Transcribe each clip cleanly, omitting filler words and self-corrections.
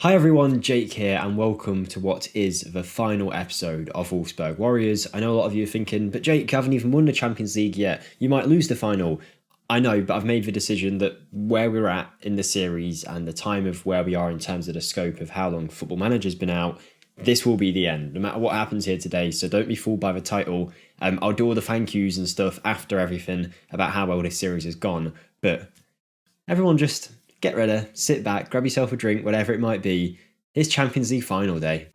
Hi everyone, Jake here and welcome to what is the final episode of Wolfsburg Warriors. I know a lot of you are thinking, but Jake, you haven't even won the Champions League yet. You might lose the final. I know, but I've made the decision that where we're at in the series and the time of where we are in terms of the scope of how long Football Manager's been out, this will be the end, no matter what happens here today, so don't be fooled by the title. I'll do all the thank yous and stuff after everything about how well this series has gone, but everyone just get ready, sit back, grab yourself a drink, whatever it might be. It's Champions League final day.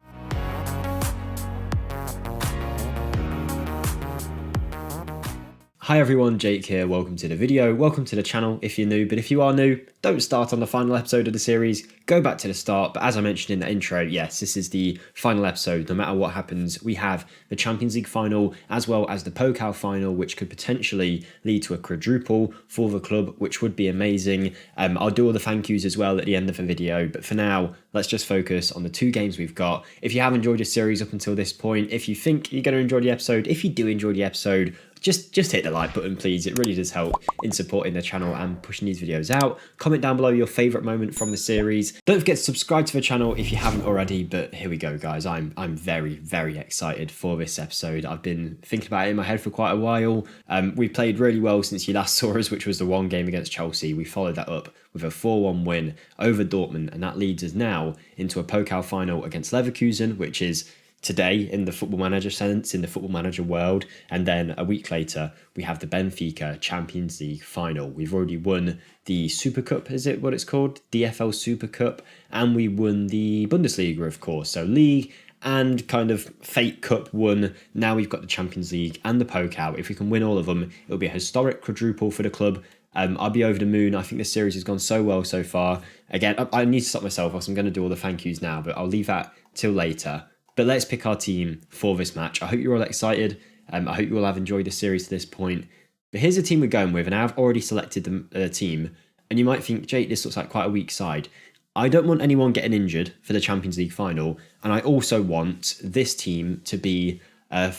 Hi everyone, Jake here, welcome to the video, welcome to the channel if you're new, but if you are new, don't start on the final episode of the series, go back to the start, but as I mentioned in the intro, yes, this is the final episode, no matter what happens, we have the Champions League final, as well as the Pokal final, which could potentially lead to a quadruple for the club, which would be amazing. I'll do all the thank yous as well at the end of the video, but for now, let's just focus on the two games we've got. If you have enjoyed this series up until this point, if you think you're going to enjoy the episode, if you do enjoy the episode, just hit the like button, please. It really does help in supporting the channel and pushing these videos out. Comment down below your favourite moment from the series. Don't forget to subscribe to the channel if you haven't already, but here we go, guys. I'm very, very excited for this episode. I've been thinking about it in my head for quite a while. We played really well since you last saw us, which was the one game against Chelsea. We followed that up with a 4-1 win over Dortmund, and that leads us now into a Pokal final against Leverkusen, which is today in the Football Manager sense, in the Football Manager world, and then a week later we have the Benfica Champions League final. We've already won the Super Cup, is it what it's called? DFL Super Cup, and we won the Bundesliga, of course, so league and kind of fake cup won. Now we've got the Champions League and the Pokal. If we can win all of them, it'll be a historic quadruple for the club. I'll be over the moon. I think this series has gone so well so far. Again, I need to stop myself, else I'm going to do all the thank yous now, but I'll leave that till later. But let's pick our team for this match. I hope you're all excited. I hope you all have enjoyed the series to this point. But here's the team we're going with, and I've already selected the team. And you might think, Jake, this looks like quite a weak side. I don't want anyone getting injured for the Champions League final. And I also want this team to be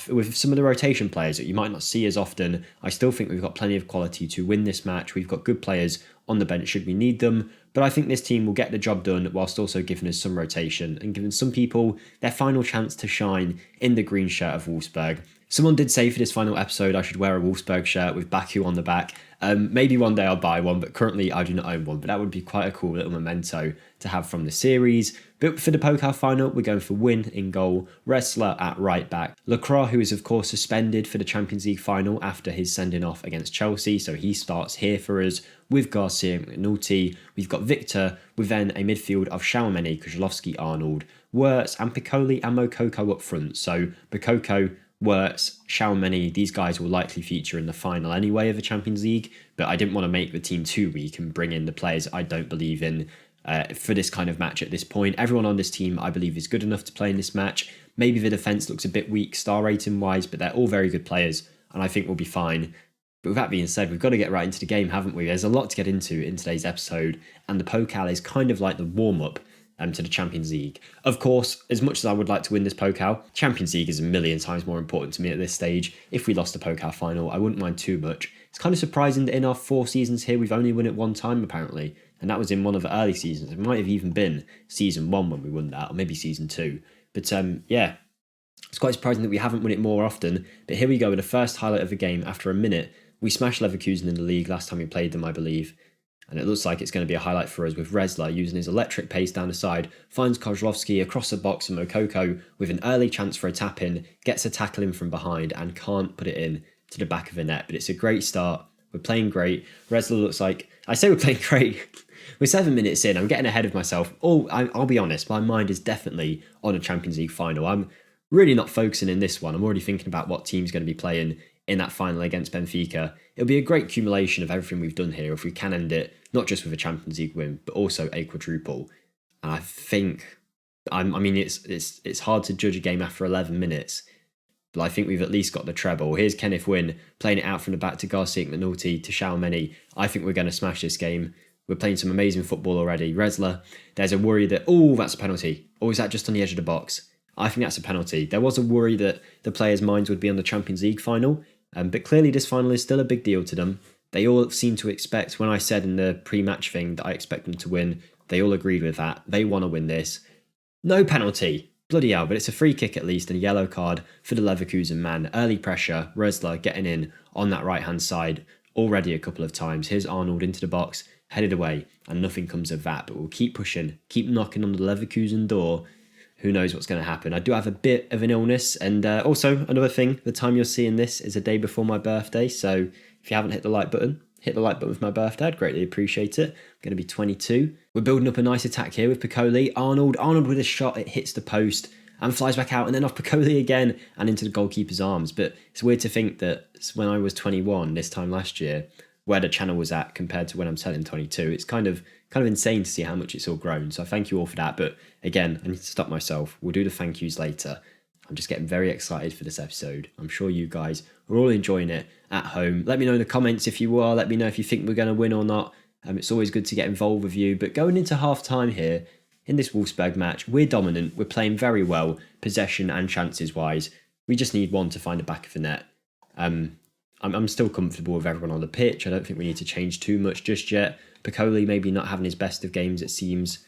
with some of the rotation players that you might not see as often. I still think we've got plenty of quality to win this match. We've got good players on the bench should we need them. But I think this team will get the job done whilst also giving us some rotation and giving some people their final chance to shine in the green shirt of Wolfsburg. Someone did say for this final episode I should wear a Wolfsburg shirt with Baku on the back. Maybe one day I'll buy one, but currently I do not own one. But that would be quite a cool little memento to have from the series. But for the Pokal final, we're going for Win in goal, Wrestler at right back, Lacroix, who is of course suspended for the Champions League final after his sending off against Chelsea, so he starts here for us with Garcia and McNulty. We've got Victor, with then a midfield of Tchouaméni, Kozlowski, Arnold, Wirtz and Piccoli and Moukoko up front. So Moukoko, Wirtz, Tchouaméni, these guys will likely feature in the final anyway of the Champions League, but I didn't want to make the team too weak and bring in the players I don't believe in for this kind of match at this point. Everyone on this team I believe is good enough to play in this match. Maybe the defence looks a bit weak star rating wise, but they're all very good players and I think we'll be fine. But with that being said, we've got to get right into the game, haven't we? There's a lot to get into in today's episode, and the Pokal is kind of like the warm-up to the Champions League. Of course, as much as I would like to win this Pokal, Champions League is a million times more important to me at this stage. If we lost the Pokal final, I wouldn't mind too much. It's kind of surprising that in our 4 seasons here, we've only won it one time, apparently, and that was in one of the early seasons. It might have even been season 1 when we won that, or maybe season 2. But yeah, it's quite surprising that we haven't won it more often. But here we go with the first highlight of the game after a minute. We smashed Leverkusen in the league last time we played them, I believe. And it looks like it's going to be a highlight for us with Wrestler using his electric pace down the side, finds Kozlowski across the box and Moukoko with an early chance for a tap-in, gets a tackle in from behind and can't put it in to the back of the net. But it's a great start. We're playing great. Wrestler looks like... I say we're playing great. We're 7 minutes in. I'm getting ahead of myself. I'll be honest, my mind is definitely on a Champions League final. I'm really not focusing in this one. I'm already thinking about what team's going to be playing in that final against Benfica. It'll be a great accumulation of everything we've done here if we can end it, not just with a Champions League win, but also a quadruple. And I think, I mean, it's hard to judge a game after 11 minutes, but I think we've at least got the treble. Here's Kenneth Wynn playing it out from the back to Garcia, McNulty, to Tchouaméni. I think we're going to smash this game. We're playing some amazing football already. Wrestler, there's a worry that, that's a penalty. Or is that just on the edge of the box? I think that's a penalty. There was a worry that the players' minds would be on the Champions League final, but clearly this final is still a big deal to them. They all seem to expect, when I said in the pre-match thing that I expect them to win, They all agreed with that. They want to win this. No penalty. Bloody hell, but it's a free kick at least and a yellow card for the Leverkusen man. Early pressure, Rösler getting in on that right-hand side already a couple of times. Here's Arnold into the box, headed away, and nothing comes of that. But we'll keep pushing, keep knocking on the Leverkusen door. Who knows what's going to happen? I do have a bit of an illness, and also another thing, the time you're seeing this is a day before my birthday, so if you haven't hit the like button with my birthday. I'd greatly appreciate it. I'm going to be 22. We're building up a nice attack here with Piccoli. Arnold with a shot. It hits the post and flies back out and then off Piccoli again and into the goalkeeper's arms. But it's weird to think that when I was 21 this time last year, where the channel was at compared to when I'm turning 22, it's kind of insane to see how much it's all grown. So I thank you all for that. But again, I need to stop myself. We'll do the thank yous later. I'm just getting very excited for this episode. I'm sure you guys are all enjoying it at home. Let me know in the comments if you are. Let me know if you think we're going to win or not. It's always good to get involved with you. But going into half time here in this Wolfsburg match, we're dominant. We're playing very well, possession and chances wise. We just need one to find the back of the net. I'm still comfortable with everyone on the pitch. I don't think we need to change too much just yet. Piccoli maybe not having his best of games, it seems.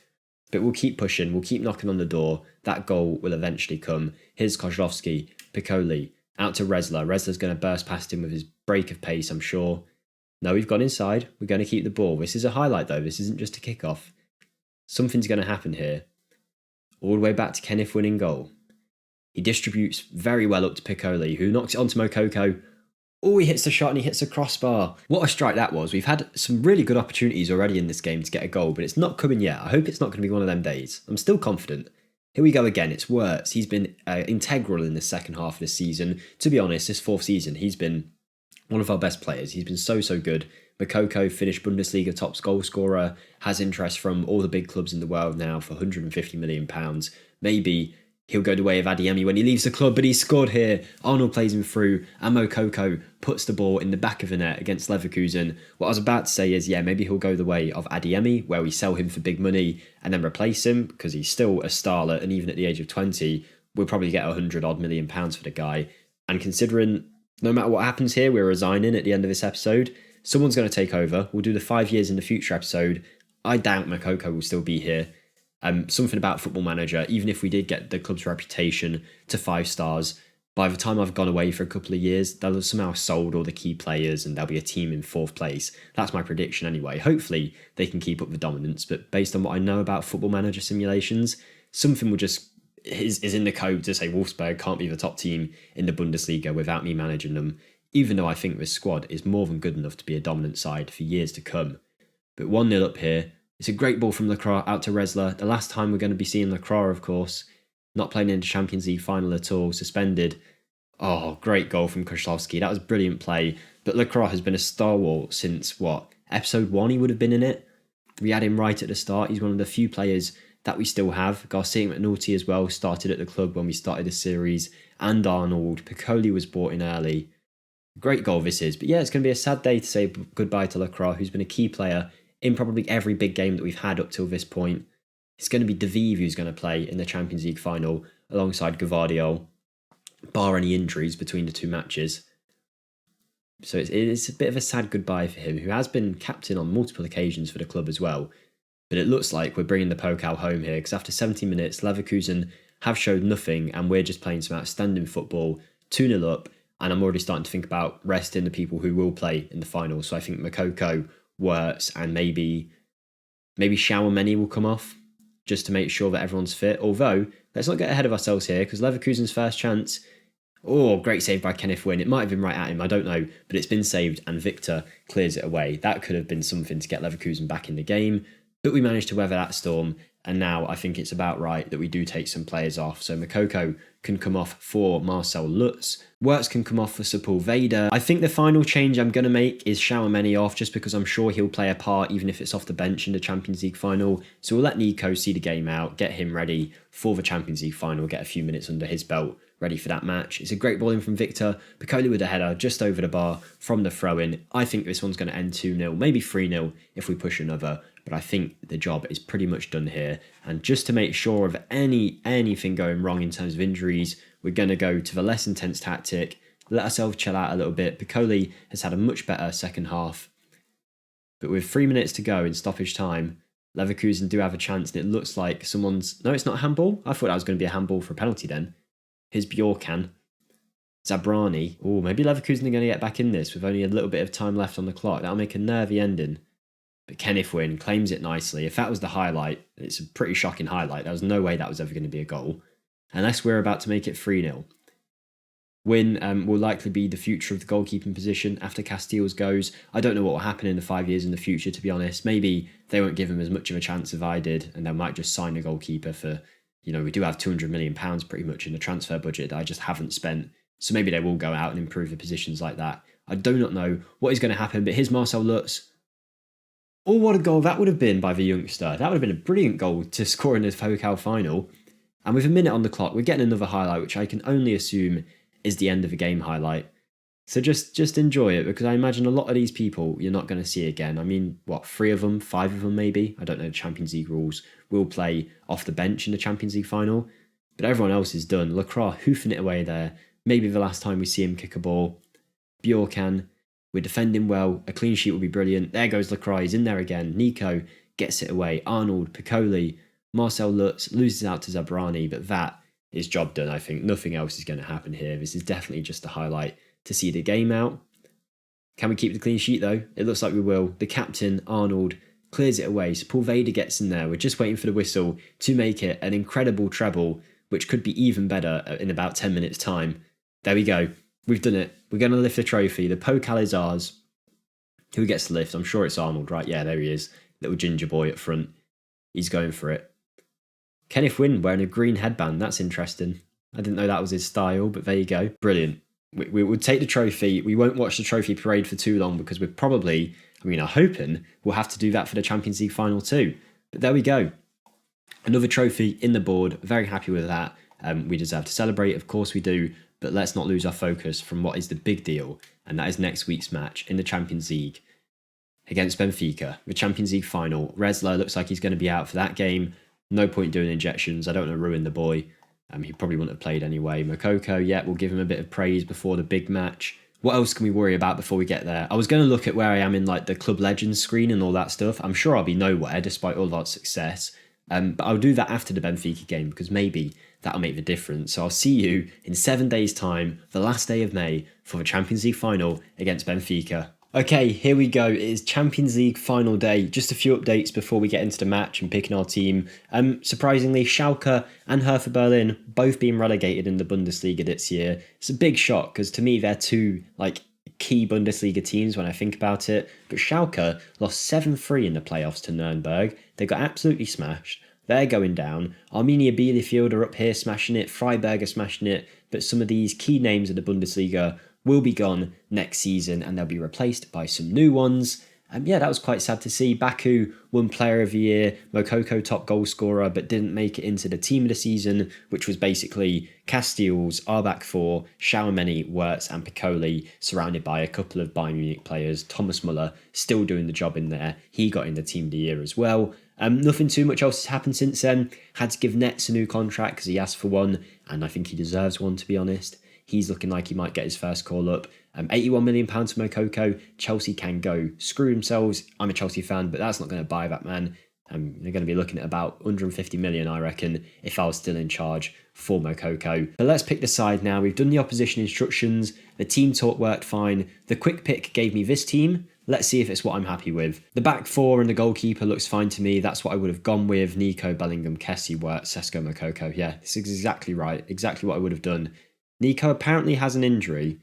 But we'll keep pushing. We'll keep knocking on the door. That goal will eventually come. Here's Kozlowski, Piccoli, out to Rösler. Rösler's going to burst past him with his break of pace, I'm sure. No, we've gone inside. We're going to keep the ball. This is a highlight, though. This isn't just a kickoff. Something's going to happen here. All the way back to Kenneth winning goal. He distributes very well up to Piccoli, who knocks it onto Moukoko. Oh, he hits the shot and he hits the crossbar. What a strike that was. We've had some really good opportunities already in this game to get a goal, but it's not coming yet. I hope it's not going to be one of them days. I'm still confident. Here we go again. It's Wirtz. He's been integral in the second half of the season. To be honest, this fourth season, he's been one of our best players. He's been so good. Moukoko, Finnish Bundesliga top goal scorer, has interest from all the big clubs in the world now for £150 million. Maybe he'll go the way of Adeyemi when he leaves the club, but he scored here. Arnold plays him through, and Moukoko puts the ball in the back of the net against Leverkusen. What I was about to say is, yeah, maybe he'll go the way of Adeyemi, where we sell him for big money and then replace him, because he's still a starlet, and even at the age of 20, we'll probably get £100 million for the guy. And considering no matter what happens here, we're resigning at the end of this episode, someone's going to take over. We'll do the 5 years in the future episode. I doubt Moukoko will still be here. Something about Football Manager, even if we did get the club's reputation to 5 stars, by the time I've gone away for a couple of years, they'll have somehow sold all the key players and there'll be a team in 4th place. That's my prediction anyway. Hopefully they can keep up the dominance, but based on what I know about Football Manager simulations, something will just is in the code to say Wolfsburg can't be the top team in the Bundesliga without me managing them, even though I think this squad is more than good enough to be a dominant side for years to come. But 1-0 up here. It's a great ball from Lacroix out to Rösler. The last time we're going to be seeing Lacroix, of course. Not playing in the Champions League final at all. Suspended. Oh, great goal from Kozlowski. That was brilliant play. But Lacroix has been a stalwart since, episode 1 he would have been in it. We had him right at the start. He's one of the few players that we still have. Garcia McNulty as well started at the club when we started the series. And Arnold. Piccoli was brought in early. Great goal this is. But yeah, it's going to be a sad day to say goodbye to Lacroix, who's been a key player in probably every big game that we've had up till this point. It's going to be Daviv who's going to play in the Champions League final alongside Gvardiol, bar any injuries between the 2 matches. So it's a bit of a sad goodbye for him, who has been captain on multiple occasions for the club as well. But it looks like we're bringing the Pokal home here, because after 70 minutes, Leverkusen have showed nothing, and we're just playing some outstanding football, 2-0 up, and I'm already starting to think about resting the people who will play in the final. So I think Moukoko, Wirtz, and maybe Schauermeni will come off just to make sure that everyone's fit. Although, let's not get ahead of ourselves here, because Leverkusen's first chance, great save by Kenneth Wynn. It might have been right at him, I don't know, but it's been saved and Victor clears it away. That could have been something to get Leverkusen back in the game, but we managed to weather that storm, and now I think it's about right that we do take some players off. So Moukoko can come off for Marcel Lutz. Wirtz can come off for Sepulveda. I think the final change I'm going to make is Schauermeni off, just because I'm sure he'll play a part even if it's off the bench in the Champions League final. So we'll let Nico see the game out, get him ready for the Champions League final, get a few minutes under his belt, ready for that match. It's a great ball in from Victor. Piccoli with a header just over the bar from the throw-in. I think this one's going to end 2-0, maybe 3-0 if we push another. But I think the job is pretty much done here. And just to make sure of anything going wrong in terms of injuries, we're going to go to the less intense tactic, let ourselves chill out a little bit. Piccoli has had a much better second half. But with 3 minutes to go in stoppage time, Leverkusen do have a chance, and it looks like someone's... No, it's not a handball. I thought that was going to be a handball for a penalty then. Here's Bjorkan. Zabrani. Oh, maybe Leverkusen are going to get back in this with only a little bit of time left on the clock. That'll make a nervy ending. But Kenneth Wynn claims it nicely. If that was the highlight, it's a pretty shocking highlight. There was no way that was ever going to be a goal. Unless we're about to make it 3-0. Wynn will likely be the future of the goalkeeping position after Casteels goes. I don't know what will happen in the 5 years in the future, to be honest. Maybe they won't give him as much of a chance as I did, and they might just sign a goalkeeper for, we do have £200 million pretty much in the transfer budget that I just haven't spent. So maybe they will go out and improve the positions like that. I do not know what is going to happen, but here's Marcel Lutz. Oh, what a goal that would have been by the youngster. That would have been a brilliant goal to score in the Pokal final. And with a minute on the clock, we're getting another highlight, which I can only assume is the end of a game highlight. So just enjoy it, because I imagine a lot of these people you're not going to see again. I mean, 3 of them, 5 of them maybe? I don't know the Champions League rules. Will play off the bench in the Champions League final. But everyone else is done. Lacroix hoofing it away there. Maybe the last time we see him kick a ball. Bjorkan, we're defending well. A clean sheet will be brilliant. There goes Lacroix, he's in there again. Nico gets it away. Arnold, Piccoli, Marcel Lutz loses out to Zabrani, but that is job done, I think. Nothing else is going to happen here. This is definitely just a highlight to see the game out. Can we keep the clean sheet though? It looks like we will. The captain, Arnold, clears it away. So Paul Vader gets in there. We're just waiting for the whistle to make it an incredible treble, which could be even better in about 10 minutes time. There we go. We've done it. We're going to lift the trophy. The Pokal is ours. Who gets the lift? I'm sure it's Arnold, right? Yeah, there he is. Little ginger boy up front. He's going for it. Kenneth Wynn wearing a green headband. That's interesting. I didn't know that was his style, but there you go. Brilliant. We would take the trophy. We won't watch the trophy parade for too long because we're probably, I'm hoping we'll have to do that for the Champions League final too. But there we go. Another trophy in the board. Very happy with that. We deserve to celebrate. Of course we do. But let's not lose our focus from what is the big deal. And that is next week's match in the Champions League against Benfica. The Champions League final. Resler looks like he's going to be out for that game. No point doing injections. I don't want to ruin the boy. He probably wouldn't have played anyway. Mokoko, yeah, we'll give him a bit of praise before the big match. What else can we worry about before we get there? I was going to look at where I am in the Club Legends screen and all that stuff. I'm sure I'll be nowhere despite all of our success. But I'll do that after the Benfica game because maybe that'll make the difference. So I'll see you in 7 days' time, the last day of May, for the Champions League final against Benfica. Okay, here we go. It is Champions League final day. Just a few updates before we get into the match and picking our team. Surprisingly, Schalke and Hertha Berlin both being relegated in the Bundesliga this year. It's a big shock because to me they're two key Bundesliga teams when I think about it. But Schalke lost 7-3 in the playoffs to Nuremberg. They got absolutely smashed. They're going down. Arminia Bielefeld are up here smashing it. Freiburg are smashing it. But some of these key names of the Bundesliga will be gone next season and they'll be replaced by some new ones. Yeah, that was quite sad to see. Baku won Player of the Year, Mokoko top goal scorer, but didn't make it into the team of the season, which was basically Casteels, our back four, Tchouaméni, Wirtz and Piccoli, surrounded by a couple of Bayern Munich players. Thomas Muller still doing the job in there. He got in the team of the year as well. Nothing too much else has happened since then. Had to give Nets a new contract because he asked for one, and I think he deserves one, to be honest. He's looking like he might get his first call up. £81 million for Mokoko. Chelsea can go screw themselves. I'm a Chelsea fan, but that's not going to buy that man. They're going to be looking at about 150 million, I reckon, if I was still in charge for Mokoko. But let's pick the side now. We've done the opposition instructions. The team talk worked fine. The quick pick gave me this team. Let's see if it's what I'm happy with. The back four and the goalkeeper looks fine to me. That's what I would have gone with. Nico, Bellingham, Kessie, Wirtz, Sesko, Mokoko. Yeah, this is exactly right. Exactly what I would have done. Nico apparently has an injury.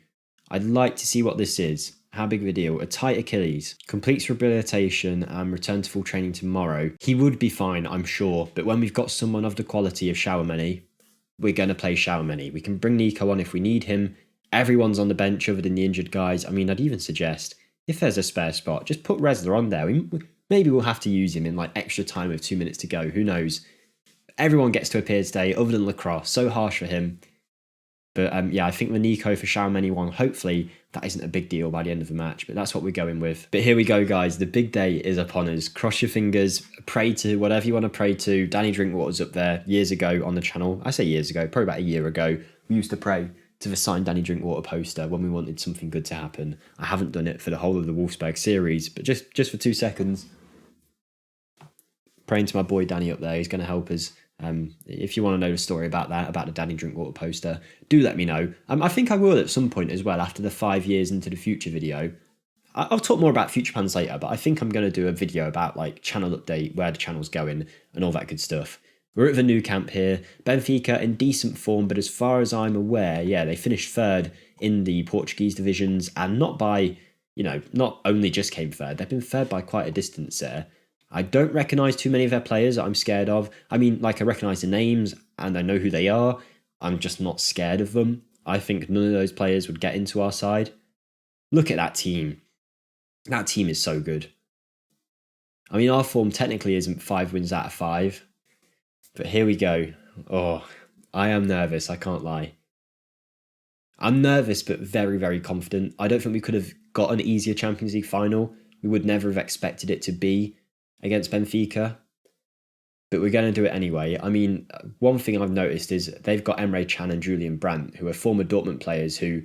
I'd like to see what this is. How big of a deal? A tight Achilles. Completes rehabilitation and return to full training tomorrow. He would be fine, I'm sure. But when we've got someone of the quality of Tchouaméni, we're going to play Tchouaméni. We can bring Nico on if we need him. Everyone's on the bench other than the injured guys. I'd even suggest, if there's a spare spot, just put Resler on there. Maybe we'll have to use him in extra time with 2 minutes to go. Who knows? Everyone gets to appear today other than Lacroix. So harsh for him. But yeah, I think the Nico for Tchouaméni one, hopefully that isn't a big deal by the end of the match, but that's what we're going with. But here we go, guys. The big day is upon us. Cross your fingers, pray to whatever you want to pray to. Danny Drinkwater's up there years ago on the channel. I say years ago, probably about a year ago. We used to pray to the signed Danny Drinkwater poster when we wanted something good to happen. I haven't done it for the whole of the Wolfsburg series, but just for 2 seconds. Praying to my boy Danny up there. He's going to help us. If you want to know the story about that, about the Danny Drinkwater poster, do let me know. I think I will at some point as well, after the 5 years into the future video. I'll talk more about future plans later, but I think I'm going to do a video about like channel update, where the channel's going and all that good stuff. We're at the new camp here. Benfica in decent form, but as far as I'm aware, yeah, they finished third in the Portuguese divisions, and not by, not only just came third, they've been third by quite a distance there. I don't recognise too many of their players that I'm scared of. I mean, like, I recognise the names and I know who they are. I'm just not scared of them. I think none of those players would get into our side. Look at that team. That team is so good. I mean, our form technically isn't 5 wins out of 5. But here we go. Oh, I am nervous, I can't lie. I'm nervous but very, very confident. I don't think we could have got an easier Champions League final. We would never have expected it to be against Benfica. But we're going to do it anyway. I mean, one thing I've noticed is they've got Emre Can and Julian Brandt, who are former Dortmund players who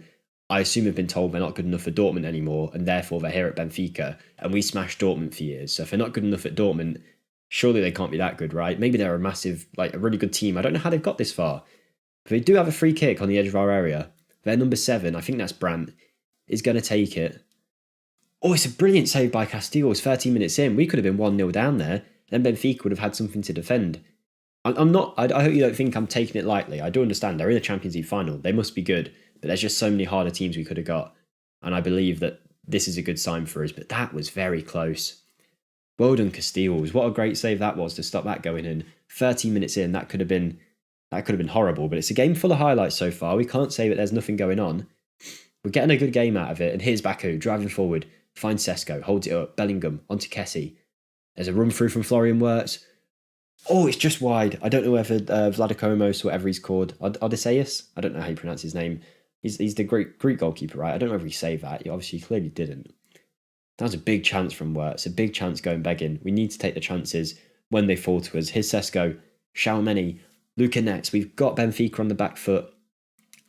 I assume have been told they're not good enough for Dortmund anymore, and therefore they're here at Benfica. And we smashed Dortmund for years. So if they're not good enough at Dortmund, surely they can't be that good, right? Maybe they're a really good team. I don't know how they've got this far. But they do have a free kick on the edge of our area. Their number 7, I think that's Brandt, is going to take it. Oh, it's a brilliant save by Casteels 13 minutes in. We could have been 1-0 down there. Then Benfica would have had something to defend. I hope you don't think I'm taking it lightly. I do understand. They're in the Champions League final. They must be good. But there's just so many harder teams we could have got. And I believe that this is a good sign for us. But that was very close. Well done, Casteels. What a great save that was to stop that going in. 13 minutes in, that could have been horrible. But it's a game full of highlights so far. We can't say that there's nothing going on. We're getting a good game out of it. And here's Baku driving forward. Finds Sesko, holds it up. Bellingham onto Kessie. There's a run through from Florian Wirtz. Oh, it's just wide. I don't know whether Vladikomos, whatever he's called, Odysseus. I don't know how you pronounce his name. He's the Greek goalkeeper, right? I don't know if he saved that. He obviously clearly didn't. That was a big chance from Wirtz. A big chance going begging. We need to take the chances when they fall to us. Here's Sesko, Xiaomeni, Luka Netz. We've got Benfica on the back foot.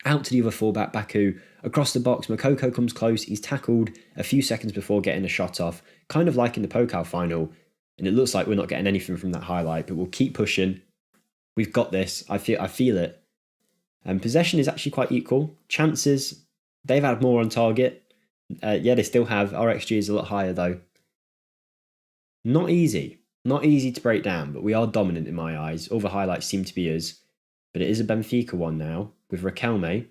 Out to the other fullback, Baku. Across the box, Moukoko comes close. He's tackled a few seconds before getting a shot off. Kind of like in the Pokal final. And it looks like we're not getting anything from that highlight, but we'll keep pushing. We've got this. I feel it. And possession is actually quite equal. Chances, they've had more on target. Yeah, they still have. Our XG is a lot higher though. Not easy. Not easy to break down, but we are dominant in my eyes. All the highlights seem to be us. But it is a Benfica one now, with Raquelme.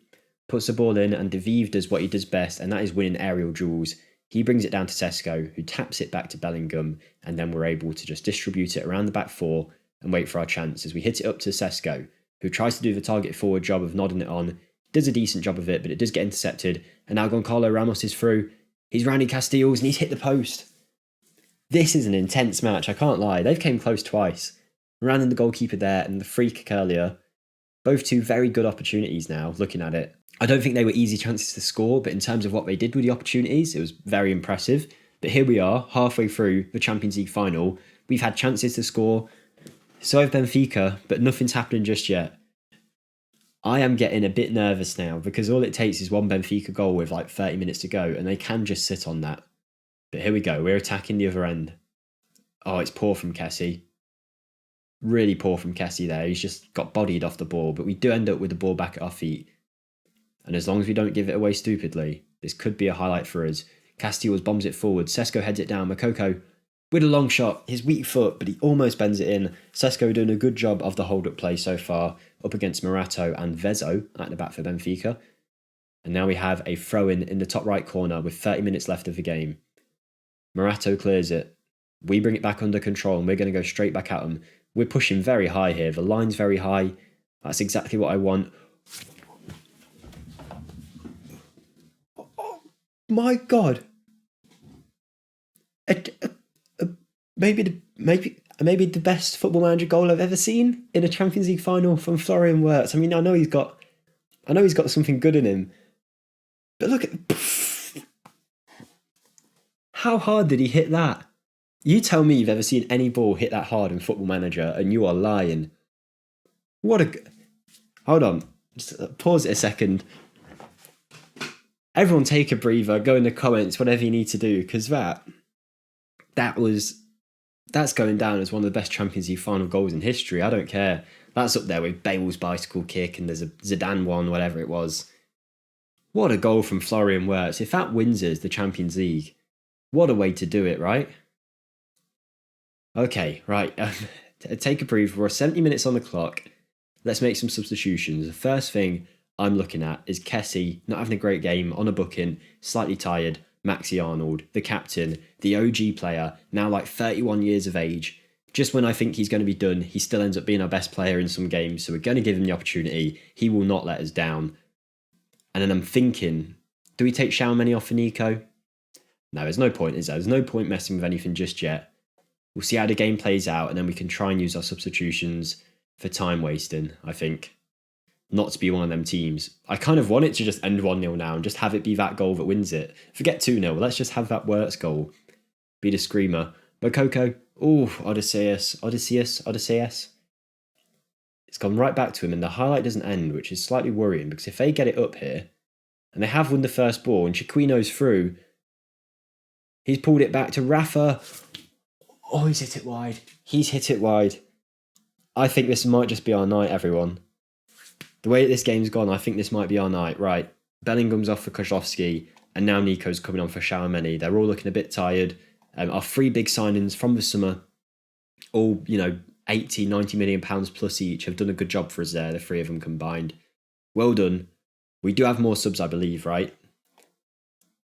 Puts the ball in, and De Vive does what he does best, and that is winning aerial duels. He brings it down to Sesko, who taps it back to Bellingham, and then we're able to just distribute it around the back four and wait for our chance as we hit it up to Sesko, who tries to do the target forward job of nodding it on, does a decent job of it, but it does get intercepted, and now Goncalo Ramos is through. He's rounding Casteels, and he's hit the post. This is an intense match, I can't lie. They've came close twice. Rounding the goalkeeper there, and the free kick earlier. Both two very good opportunities now, looking at it. I don't think they were easy chances to score, but in terms of what they did with the opportunities, it was very impressive. But here we are, halfway through the Champions League final. We've had chances to score. So have Benfica, but nothing's happening just yet. I am getting a bit nervous now, because all it takes is one Benfica goal with like 30 minutes to go, and they can just sit on that. But here we go, we're attacking the other end. Oh, it's poor from Kessie. Really poor from Kessie there. He's just got bodied off the ball, but we do end up with the ball back at our feet. And as long as we don't give it away stupidly, this could be a highlight for us. Casteels bombs it forward. Sesko heads it down. Moukoko with a long shot. His weak foot, but he almost bends it in. Sesko doing a good job of the hold-up play so far, up against Morato and Vezo at the back for Benfica. And now we have a throw-in in the top right corner with 30 minutes left of the game. Morato clears it. We bring it back under control, and we're going to go straight back at them. We're pushing very high here. The line's very high. That's exactly what I want. My God, maybe the best Football Manager goal I've ever seen in a Champions League final from Florian Wirtz. I mean, I know he's got something good in him, but look at how hard did he hit that? You tell me you've ever seen any ball hit that hard in Football Manager, and you are lying. Hold on, just pause it a second. Everyone take a breather, go in the comments, whatever you need to do, because that that's going down as one of the best Champions League final goals in history. I don't care. That's up there with Bale's bicycle kick and there's a Zidane one, whatever it was. What a goal from Florian Wirtz. If that wins us the Champions League, what a way to do it, right? Okay, right. Take a breather. We're 70 minutes on the clock. Let's make some substitutions. The first thing I'm looking at is Kessie not having a great game, on a booking, slightly tired. Maxi Arnold, the captain, the OG player, now like 31 years of age. Just when I think he's going to be done, he still ends up being our best player in some games, so we're going to give him the opportunity. He will not let us down. And then I'm thinking, do we take Tchouaméni off for Nico? No, there's no point, is there? There's no point messing with anything just yet. We'll see how the game plays out, and then we can try and use our substitutions for time wasting, I think. Not to be one of them teams. I kind of want it to just end 1-0 now and just have it be that goal that wins it. Forget 2-0. Let's just have that Wirtz goal be the screamer. But Coco, Odysseus. It's gone right back to him and the highlight doesn't end, which is slightly worrying because if they get it up here and they have won the first ball and Chiquino's through, he's pulled it back to Rafa. Oh, he's hit it wide. I think this might just be our night, everyone. The way that this game's gone, I think this might be our night. Right, Bellingham's off for Kozlowski, and now Nico's coming on for Tchouaméni. They're all looking a bit tired. Our 3 big signings from the summer, all, 80, 90 million pounds plus each, have done a good job for us there, the 3 of them combined. Well done. We do have more subs, I believe, right?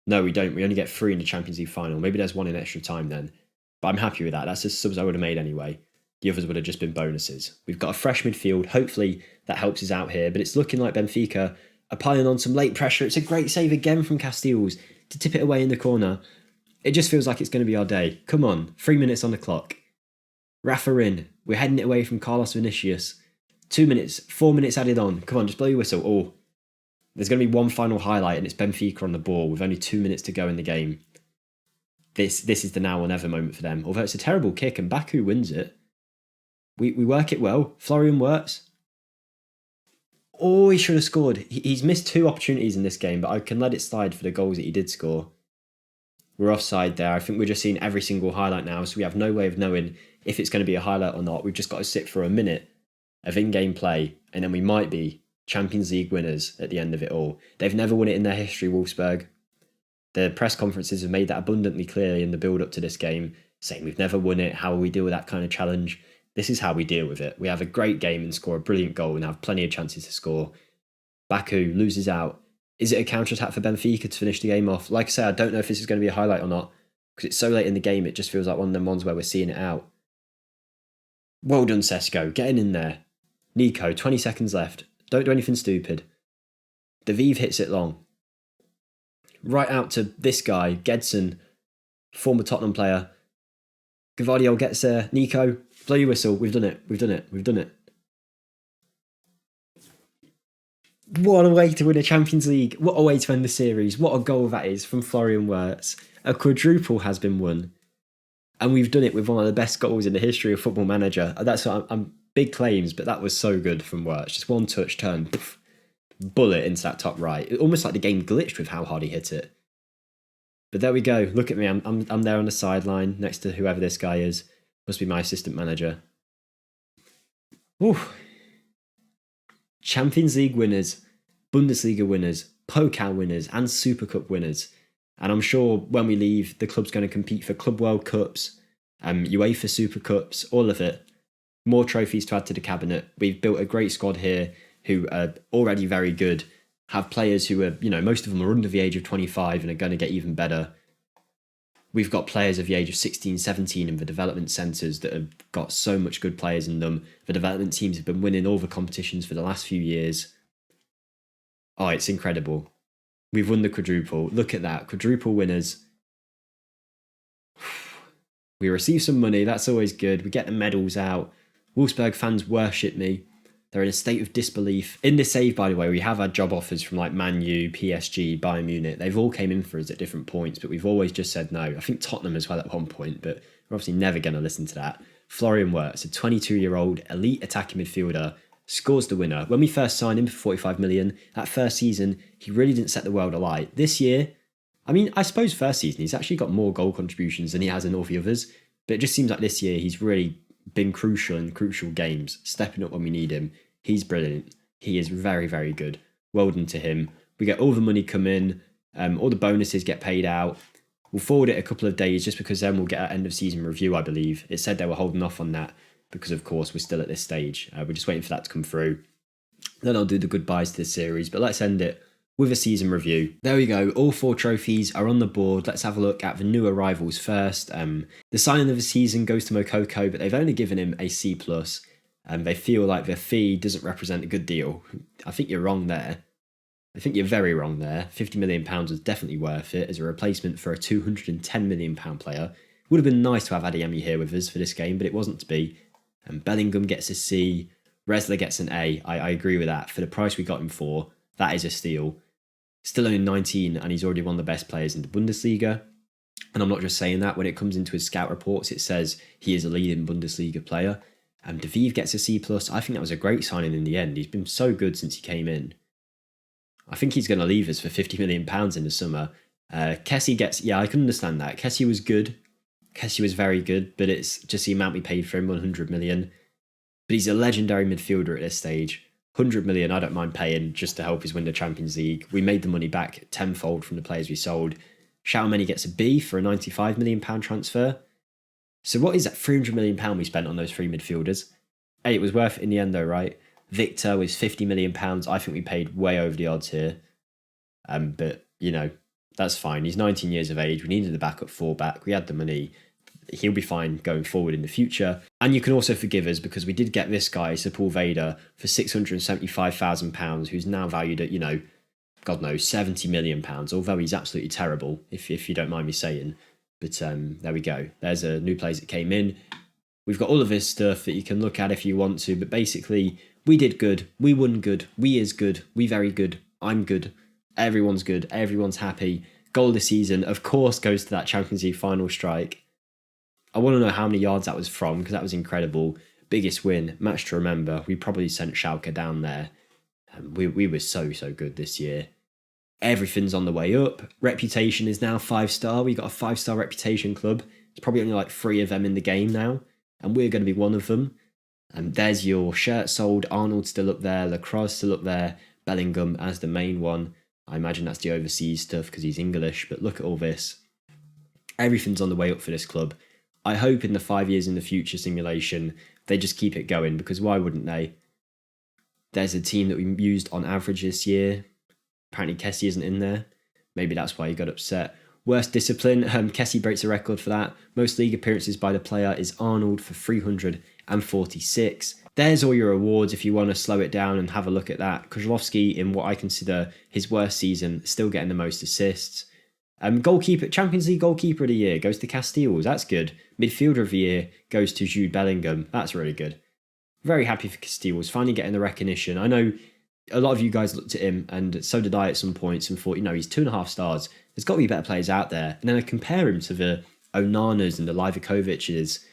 No, we don't. We only get 3 in the Champions League final. Maybe there's 1 in extra time then. But I'm happy with that. That's the subs I would have made anyway. The others would have just been bonuses. We've got a fresh midfield. Hopefully that helps us out here. But it's looking like Benfica are piling on some late pressure. It's a great save again from Castells to tip it away in the corner. It just feels like it's going to be our day. Come on, 3 minutes on the clock. Rafa in. We're heading it away from Carlos Vinicius. 2 minutes, 4 minutes added on. Come on, just blow your whistle. Oh, there's going to be one final highlight and it's Benfica on the ball with only 2 minutes to go in the game. This is the now or never moment for them. Although it's a terrible kick and Baku wins it. We work it well. Florian Wirtz. Oh, he should have scored. He's missed 2 opportunities in this game, but I can let it slide for the goals that he did score. We're offside there. I think we're just seeing every single highlight now, so we have no way of knowing if it's going to be a highlight or not. We've just got to sit for a minute of in-game play, and then we might be Champions League winners at the end of it all. They've never won it in their history, Wolfsburg. The press conferences have made that abundantly clear in the build-up to this game, saying we've never won it, how will we deal with that kind of challenge? This is how we deal with it. We have a great game and score a brilliant goal and have plenty of chances to score. Baku loses out. Is it a counter-attack for Benfica to finish the game off? Like I say, I don't know if this is going to be a highlight or not, because it's so late in the game, it just feels like one of them ones where we're seeing it out. Well done, Sesko, getting in there. Nico, 20 seconds left. Don't do anything stupid. Daviv hits it long. Right out to this guy, Gedson, former Tottenham player. Gvardiol gets there. Nico, blow your whistle. We've done it. What a way to win a Champions League. What a way to end the series. What a goal that is from Florian Wirtz. A quadruple has been won. And we've done it with one of the best goals in the history of Football Manager. That's what I'm big claims, but that was so good from Wirtz. Just one touch turn, poof, bullet into that top right. Almost like the game glitched with how hard he hit it. But there we go. Look at me. I'm there on the sideline next to whoever this guy is. Must be my assistant manager. Ooh. Champions League winners, Bundesliga winners, Pokal winners, and Super Cup winners. And I'm sure when we leave, the club's going to compete for Club World Cups, UEFA Super Cups, all of it. More trophies to add to the cabinet. We've built a great squad here who are already very good. Have players who are, most of them are under the age of 25 and are going to get even better. We've got players of the age of 16, 17 in the development centres that have got so much good players in them. The development teams have been winning all the competitions for the last few years. Oh, it's incredible. We've won the quadruple. Look at that. Quadruple winners. We receive some money. That's always good. We get the medals out. Wolfsburg fans worship me. They're in a state of disbelief. In this save, by the way, we have had job offers from like Man U, PSG, Bayern Munich. They've all came in for us at different points, but we've always just said no. I think Tottenham as well at one point, but we're obviously never going to listen to that. Florian Wirtz, a 22-year-old elite attacking midfielder, scores the winner. When we first signed him for 45 million, that first season, he really didn't set the world alight. This year, I suppose first season, he's actually got more goal contributions than he has in all the others, But it just seems like this year he's really been crucial in crucial games, stepping up when we need him. He's brilliant. He is very, very good. Well done to him. We get all the money come in, all the bonuses get paid out. We'll forward it a couple of days just because then we'll get our end of season review, I believe. It said they were holding off on that because, of course, we're still at this stage. We're just waiting for that to come through. Then I'll do the goodbyes to this series, but let's end it with a season review. There we go. All 4 trophies are on the board. Let's have a look at the new arrivals first. The signing of the season goes to Mokoko, but they've only given him a C+. They feel like their fee doesn't represent a good deal. I think you're wrong there. I think you're very wrong there. £50 million was definitely worth it as a replacement for a £210 million player. Would have been nice to have Adeyemi here with us for this game, but it wasn't to be. Bellingham gets a C. Resler gets an A. I agree with that. For the price we got him for, that is a steal. Still only 19, and he's already one of the best players in the Bundesliga. And I'm not just saying that. When it comes into his scout reports, it says he is a leading Bundesliga player. De Vive gets a C+. I think that was a great signing in the end. He's been so good since he came in. I think he's going to leave us for £50 million in the summer. Kessie gets... Yeah, I can understand that. Kessie was good. Kessie was very good, but it's just the amount we paid for him, 100 million. But he's a legendary midfielder at this stage. 100 million, I don't mind paying just to help us win the Champions League. We made the money back tenfold from the players we sold. Xiaomeni gets a B for a £95 million transfer. So what is that £300 million we spent on those 3 midfielders? Hey, it was worth it in the end though, right? Victor was £50 million. I think we paid way over the odds here. But, you know, that's fine. He's 19 years of age. We needed the backup fullback. We had the money. He'll be fine going forward in the future. And you can also forgive us because we did get this guy, Sepulveda, for £675,000, who's now valued at, you know, God knows, £70 million, although he's absolutely terrible, if you don't mind me saying. But there we go. There's a new player that came in. We've got all of this stuff that you can look at if you want to, but basically, we did good, we won good, we is good, we very good, I'm good, everyone's good, everyone's happy. Goal of the season, of course, goes to that Champions League final strike. I want to know how many yards that was from, because that was incredible. Biggest win, match to remember. We probably sent Schalke down there. We were so good this year. Everything's on the way up. Reputation is now 5-star. We got a 5-star reputation club. There's probably only like 3 of them in the game now, and we're going to be one of them. There's your shirt sold. Arnold still up there. Lacrosse still up there. Bellingham as the main one. I imagine that's the overseas stuff because he's English, but look at all this. Everything's on the way up for this club. I hope in the 5 years in the future simulation, they just keep it going, because why wouldn't they? There's a team that we used on average this year. Apparently Kessie isn't in there. Maybe that's why he got upset. Worst discipline, Kessie breaks a record for that. Most league appearances by the player is Arnold for 346. There's all your awards if you want to slow it down and have a look at that. Kozlowski, in what I consider his worst season, still getting the most assists. Goalkeeper, Champions League goalkeeper of the year goes to Casteels. That's good. Midfielder of the year goes to Jude Bellingham. That's really good. Very happy for Casteels, finally getting the recognition. I know a lot of you guys looked at him, and so did I at some points, and thought, you know, he's 2.5 stars. There's got to be better players out there. And then I compare him to the Onanas and the Livakovic's,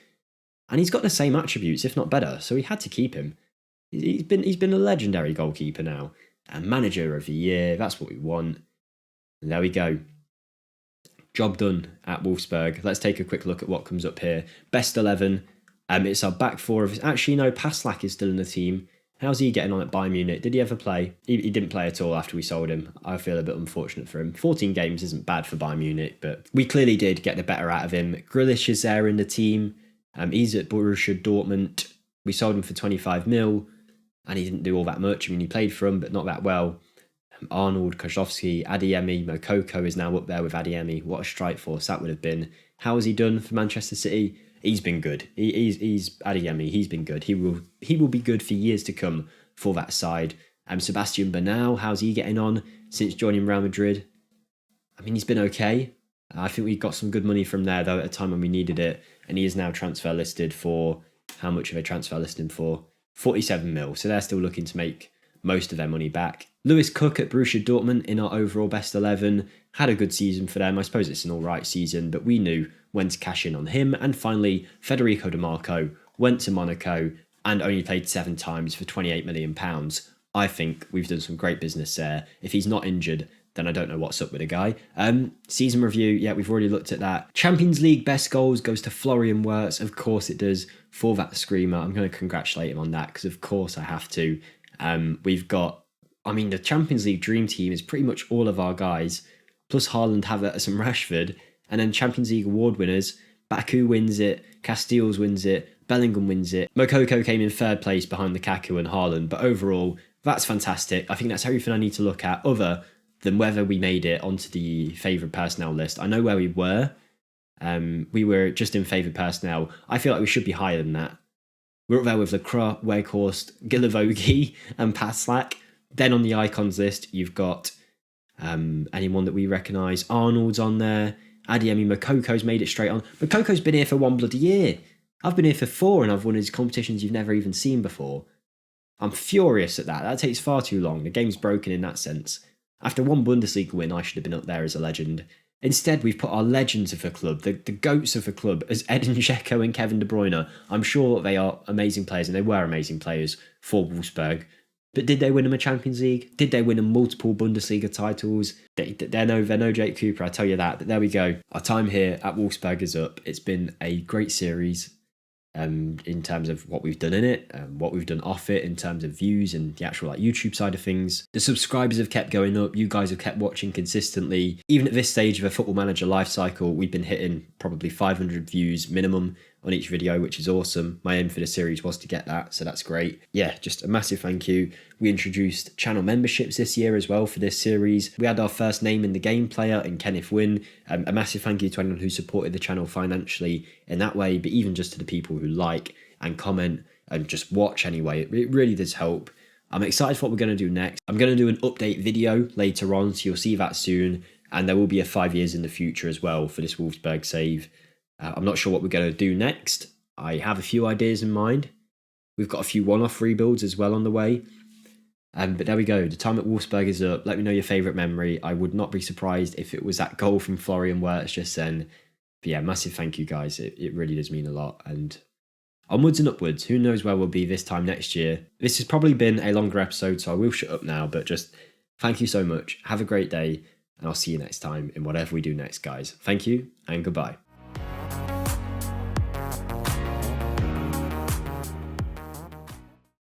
and he's got the same attributes, if not better. So we had to keep him. He's been a legendary goalkeeper now. And manager of the year, that's what we want. And there we go. Job done at Wolfsburg. Let's take a quick look at what comes up here. Best 11. It's our back 4 of... Actually, no, Paslak is still in the team. How's he getting on at Bayern Munich? Did he ever play? He didn't play at all after we sold him. I feel a bit unfortunate for him. 14 games isn't bad for Bayern Munich, but we clearly did get the better out of him. Grealish is there in the team. He's at Borussia Dortmund. We sold him for 25 mil, and he didn't do all that much. I mean, he played for him, but not that well. Arnold, Kozlowski, Adeyemi, Mokoko is now up there with Adeyemi. What a strike force that would have been. How has he done for Manchester City? He's been good. He's Adeyemi. He's been good. He will be good for years to come for that side. Sebastian Bernal, how's he getting on since joining Real Madrid? I mean, he's been okay. I think we got some good money from there, though, at a time when we needed it. And he is now transfer listed for... How much have they transfer listed him for? 47 mil. So they're still looking to make most of their money back. Lewis Cook at Borussia Dortmund in our overall best 11. Had a good season for them. I suppose it's an alright season, but we knew when to cash in on him. And finally, Federico Di Marco went to Monaco and only played 7 times for £28 million. I think we've done some great business there. If he's not injured, then I don't know what's up with the guy. Season review, yeah, we've already looked at that. Champions League best goals goes to Florian Wirtz. Of course it does. For that screamer, I'm going to congratulate him on that because of course I have to. We've got, the Champions League dream team is pretty much all of our guys, plus Haaland, Havertz and Rashford. And then Champions League award winners, Baku wins it, Casteels wins it, Bellingham wins it. Moukoko came in third place behind Lukaku and Haaland, but overall, that's fantastic. I think that's everything I need to look at other than whether we made it onto the favoured personnel list. I know where we were. We were just in favoured personnel. I feel like we should be higher than that. We're up there with Lacroix, Weghorst, Gilavogi and Paslak. Then on the icons list, you've got anyone that we recognise. Arnold's on there. Adeyemi Mokoko's made it straight on. Mokoko's been here for 1 bloody year. I've been here for 4 and I've won his competitions you've never even seen before. I'm furious at that. That takes far too long. The game's broken in that sense. After 1 Bundesliga win, I should have been up there as a legend. Instead, we've put our legends of the club, the goats of the club, as Edin Dzeko and Kevin De Bruyne. I'm sure they are amazing players, and they were amazing players for Wolfsburg. But did they win them a Champions League? Did they win them multiple Bundesliga titles? They're no Jake Cooper, I tell you that. But there we go. Our time here at Wolfsburg is up. It's been a great series. In terms of what we've done in it, what we've done off it, in terms of views and the actual YouTube side of things. The subscribers have kept going up. You guys have kept watching consistently. Even at this stage of a Football Manager life cycle, we've been hitting probably 500 views minimum on each video, which is awesome. My aim for the series was to get that, so that's great. Yeah, just a massive thank you. We introduced channel memberships this year as well for this series. We had our first name in the game player in Kenneth Wynn. A massive thank you to anyone who supported the channel financially in that way, but even just to the people who like and comment and just watch anyway. It really does help. I'm excited for what we're going to do next. I'm going to do an update video later on, so you'll see that soon. And there will be a 5 years in the future as well for this Wolfsburg save. I'm not sure what we're going to do next. I have a few ideas in mind. We've got a few one-off rebuilds as well on the way. But there we go. The time at Wolfsburg is up. Let me know your favourite memory. I would not be surprised if it was that goal from Florian Wirtz just then. But yeah, massive thank you guys. It really does mean a lot. And onwards and upwards. Who knows where we'll be this time next year. This has probably been a longer episode, so I will shut up now. But just thank you so much. Have a great day. And I'll see you next time in whatever we do next, guys. Thank you and goodbye.